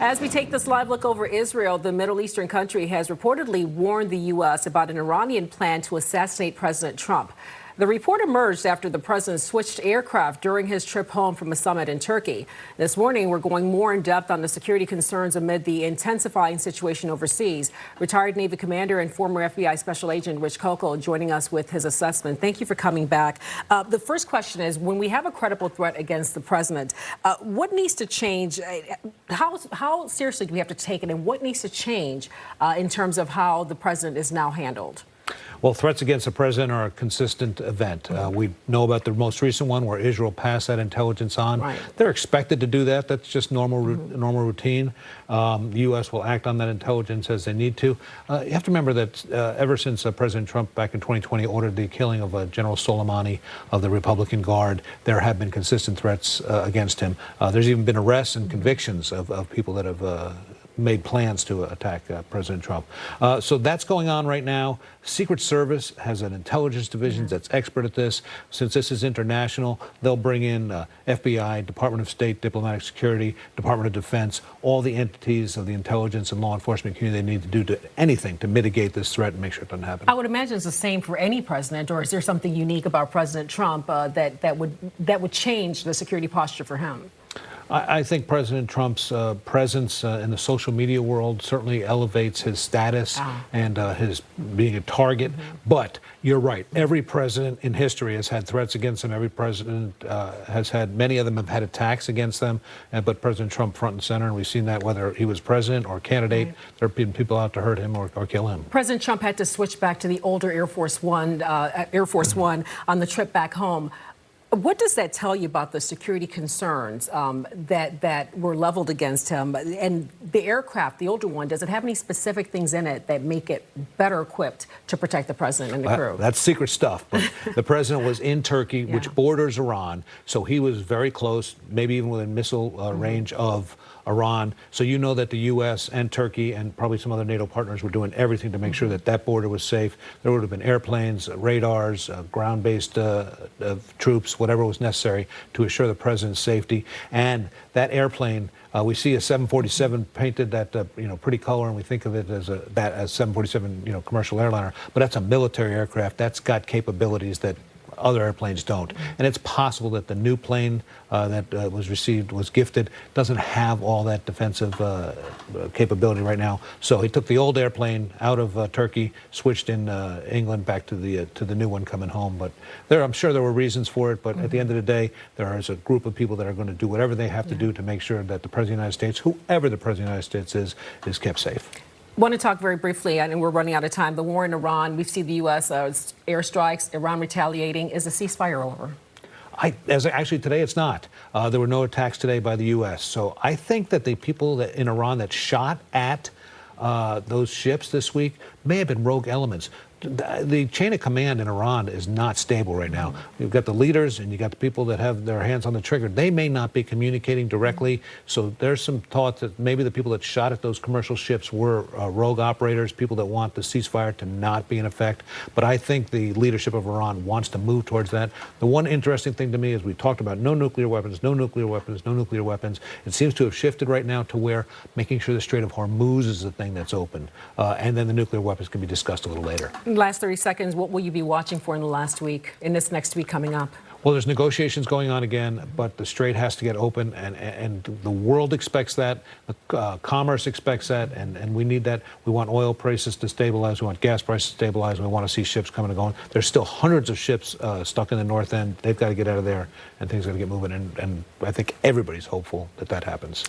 As we take this live look over Israel, the Middle Eastern country has reportedly warned the U.S. about an Iranian plan to assassinate President Trump. The report emerged after the president switched aircraft during his trip home from a summit in Turkey. This morning, we're going more in depth on the security concerns amid the intensifying situation overseas. Retired Navy commander and former FBI special agent Rich Coco joining us with his assessment. Thank you for coming back. The first question is, when we have a credible threat against the president, what needs to change? How seriously do we have to take it, and what needs to change in terms of how the president is now handled? Well, threats against the president are a consistent event. We know about the most recent one where Israel passed that intelligence on. Right. They're expected to do that. That's just normal routine. The U.S. will act on that intelligence as they need to. You have to remember that ever since President Trump back in 2020 ordered the killing of General Soleimani of the Republican Guard, there have been consistent threats against him. There's even been arrests and convictions of people that have made plans to attack President Trump. So that's going on right now. Secret Service has an intelligence division that's expert at this. Since this is international, they'll bring in FBI, Department of State, Diplomatic Security, Department of Defense, all the entities of the intelligence and law enforcement community they need to do anything to mitigate this threat and make sure it doesn't happen. I would imagine it's the same for any president, or is there something unique about President Trump that would change the security posture for him? I think President Trump's presence in the social media world certainly elevates his status and his being a target. But you're right. Every president in history has had threats against him. Every president has had, many of them have had attacks against them. But President Trump front and center, and we've seen that whether he was president or candidate, there have been people out to hurt him or kill him. President Trump had to switch back to the older Air Force One on the trip back home. What does that tell you about the security concerns that were leveled against him? And the aircraft, the older one, does it have any specific things in it that make it better equipped to protect the president and the crew? That's secret stuff. But the president was in Turkey, which borders Iran, so he was very close, maybe even within missile range of Iran. So you know that the U.S. and Turkey and probably some other NATO partners were doing everything to make sure that that border was safe. There would have been airplanes, radars, ground-based troops, whatever was necessary to assure the president's safety. And that airplane, we see a 747 painted that pretty color, and we think of it as a 747 commercial airliner. But that's a military aircraft. That's got capabilities that other airplanes don't. And it's possible that the new plane that was gifted, doesn't have all that defensive capability right now. So he took the old airplane out of Turkey, switched in England back to the new one coming home. But I'm sure there were reasons for it. But at the end of the day, there is a group of people that are going to do whatever they have to do to make sure that the President of the United States, whoever the President of the United States is kept safe. I want to talk very briefly, and we're running out of time. The war in Iran, we've seen the U.S. Airstrikes, Iran retaliating. Is the ceasefire over? Actually, today it's not. There were no attacks today by the U.S. So I think that the people in Iran that shot at those ships this week may have been rogue elements. The chain of command in Iran is not stable right now. You've got the leaders and you got the people that have their hands on the trigger. They may not be communicating directly. So there's some thought that maybe the people that shot at those commercial ships were rogue operators, people that want the ceasefire to not be in effect. But I think the leadership of Iran wants to move towards that. The one interesting thing to me is we talked about no nuclear weapons, no nuclear weapons, no nuclear weapons. It seems to have shifted right now to where making sure the Strait of Hormuz is the thing that's open. And then the nuclear weapons can be discussed a little later. Last 30 seconds, what will you be watching for in this next week coming up? Well, there's negotiations going on again, but the strait has to get open, and the world expects that, commerce expects that, and we need that. We want oil prices to stabilize, we want gas prices to stabilize, we want to see ships coming and going. There's still hundreds of ships stuck in the north end. They've got to get out of there, and things got to get moving, and I think everybody's hopeful that that happens.